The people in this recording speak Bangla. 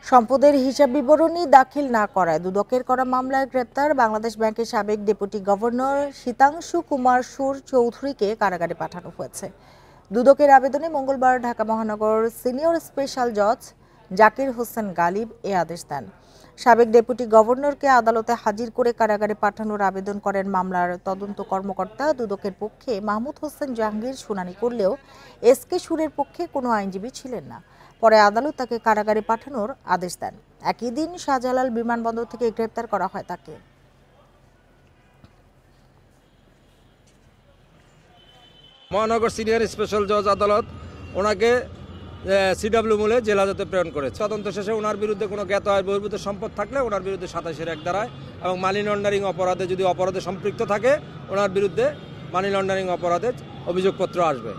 সম্পদের হিসাব বিবরণী দাখিল না করায় দুদকের করা মামলায় গ্রেপ্তার বাংলাদেশ ব্যাংকের সাবেক ডেপুটি গভর্নর শীতাংশু কুমার সুর চৌধুরীকে কারাগারে পাঠানো হয়েছে। দুদকের আবেদনে মঙ্গলবার ঢাকা মহানগর সিনিয়র স্পেশাল জজ জাকির হোসেন গালিব এ আদেশ দেন। সাবেক ডেপুটি গভর্নরকে আদালতে হাজির করে কারাগারে পাঠানোর আবেদন করেন মামলার তদন্ত কর্মকর্তা। দুদকের পক্ষে মাহমুদ হোসেন জাহাঙ্গীর শুনানি করলেও এসকে সুরের পক্ষে কোনো আইনজীবী ছিলেন না। পরে আদালত তাকে কারাগারে পাঠানোর আদেশ দেন। একই দিন শাহজালাল বিমানবন্দর থেকে গ্রেপ্তার করা হয় তাকে। মহানগর সিনিয়র স্পেশাল জজ আদালত ওনাকে সিডব্লিউ মূলে জেল হাজতে প্রেরণ করেছে। তদন্ত শেষে ওনার বিরুদ্ধে কোনো জ্ঞাত আয় বহির্ভূত সম্পদ থাকলে ওনার বিরুদ্ধে 27 এক ধারায় এবং মানি লন্ডারিং অপরাধে যদি অপরাধে সম্পৃক্ত থাকে ওনার বিরুদ্ধে মানি লন্ডারিং অপরাধে অভিযোগপত্র আসবে।